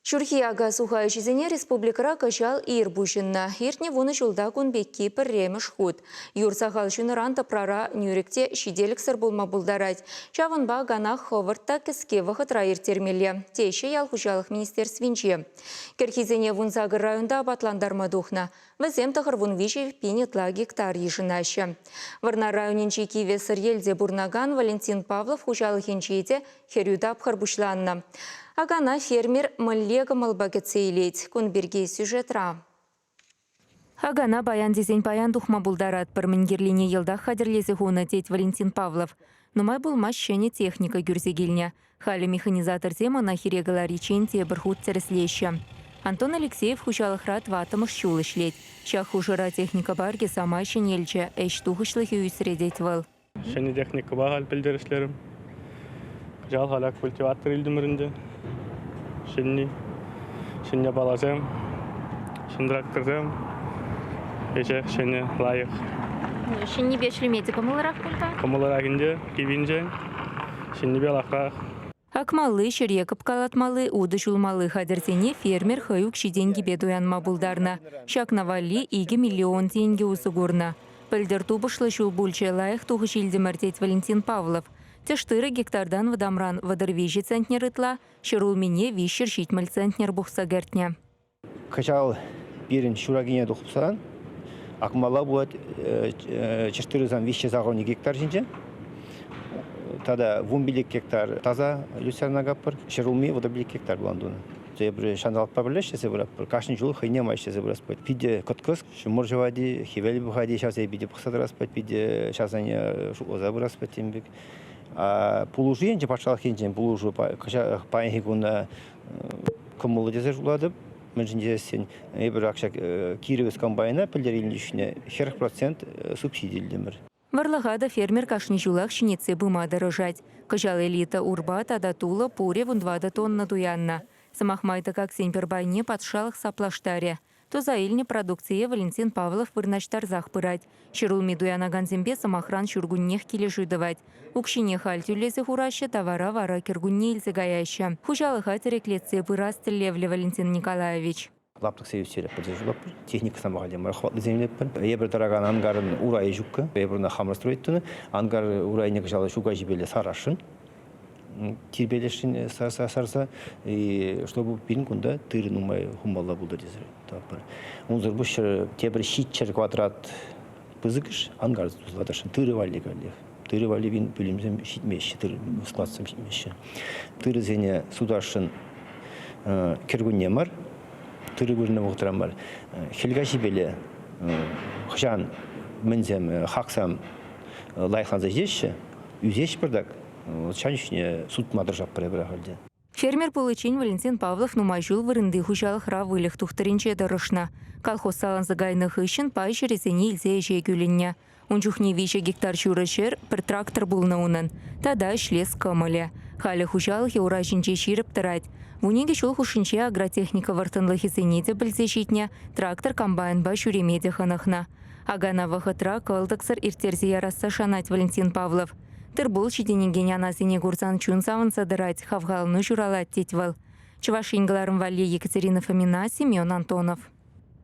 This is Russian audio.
Шурхияга сухайшизене республикара качал ирбушинна. Иртне вуны жылда кунбекки пірреміш худ. Юрсахал шуныран прара нюректе шиделік сыр болма бұлдарать. Чавынба ганах ховыртта кіске вақытра иртермелі. Тейші ял хужалық министерствинче. Керхизене вунзагыр районда батландарма духна. Візем тахыр вун вишев пинетла гектар ешінашы. Варна районинчи кивесір елде бурнаган Валентин Павлов хужалық енчейде херюдап харбушланна. Агана фермер мыллега мылбагетсейлет. Кунберге сюжетра. Агана баян дезен баян духма булдарат. Бір мінгерліне елдақ хадерлезе хуна тет Валентин Павлов. Нумай булмаш шене техника гюрзегилня. Халі механизатор зема на хирегалар реченте бірхуд цереслеща. Антон Алексеев хучалықрат ватымыш шулы шлет. Шах хужыра техника барге сама шенелче, әш тухышлығы үйсіредет выл. Шене техника бағал білдерішлерім. Жал халак культиватор илдімірінде. Шене балазем, шене тракторзем, еше шене лайық. Шене бешлеметі кымылырақ бұлда? Кымылырағынде, кебінже, шене белақақ. Акмалы, шырекіп калатмалы, уды жулмалы хадыртене фермер хаюк шиденге бедуянма бұлдарна. Шакнавали 2 миллион тенге усугурна. Пілдір тубышлы жул бульче лайық туғы шилдіміртет Валентин Павлов. Тештыры гектардан вадамран вадырвежі центнер ытла, шырулмене вишер шитміл центнер бұқса гертне. Качал берін шурагине дұқыпсан, акмала будет 400 загоны гектар жинже. Тада 11 гектар таза люцерна гаппыр, шырулме водобилик гектар буландуны. Бір шандалып пабірлеші зебірап, кашын жыл хыйнема іште зебірас бөйт. Пиде көткіз, шымыр жывади, хивели бұхади, шасы биде бұқсадырас бөйт, биде шасыне оза бұрас бөйт тембек. Пулужу енже патшалық енжен, пулужу пайынхи күнна кымылы дезе жуладып, мүнжінде сен ебір ақша киревіз комбайна пілдер елін үшіне 40% субсидиялдемір. Варлахада фермер кашни жулах шинеце быма дорожать. Кажал элита урба тада тула пуре вон 2 тонна дуянна. Самахмайта как сень пербайне подшалых саплаштаре. То за ильни продукции Валентин Павлов вырнаштар захпырать. Ширулми дуяна ганзембе самохран шургуннех килежидовать. Укшине хальтюлезе хураща товара вара киргунне ильзагаяща. Хужалыха тереклеце пырасты Левле Валентин Николаевич. Лаптық сейістері поддержулап, техника самағалде мархватлы землеппін. Ебір тараған ангарын урайы жүккі, ебірна хамырстроиттіні, ангар урайыны жалы шуға жібелі сарашын, тербелешін сарса, чтобы бірін күнда тырын умай хумалла бұлды дезір. Онзыр бұшыр тебір шитчер квадрат пызыкыш, ангар тұзладашын, тыры валли кәлі. Тыры валли бін бөлімзім шитмеші, тыры складсым шитмеші. Тыры зене судашын кіргінне мар, түрі көріне мұқтырам бар. Хелга жібелі қыжан мінзем, қақсам лайықланза жеші, үзеш бірдік, шан үшіне суд мадыр жап бір қалды. Фермер Получень Валентин Павлов нумайжул вырынды хужалық равылық тұқтырынче дұрышна. Колхоз саланзы гайнық үшін пай жересіне илзе жегюлінне. Унчухне више гектар шурашер бір трактор бұлна унын. Тада шлес кымылы. Халі хужалық еура жінче ширіп тұрайд. Вунеге шул хушинче агротехника вартынлығы зенеде білзе житне трактор комбайн ба шуремеде ханахна. Агана вахытра кылдықсыр иртерзе ярасса шанать Валентин Павлов. Тырбул шиденеген анасыне гурзан чун савынса дырать, хавгалыны журалать тетвал. Чувашингаларым Вале Екатерина Фомина, Семен Антонов.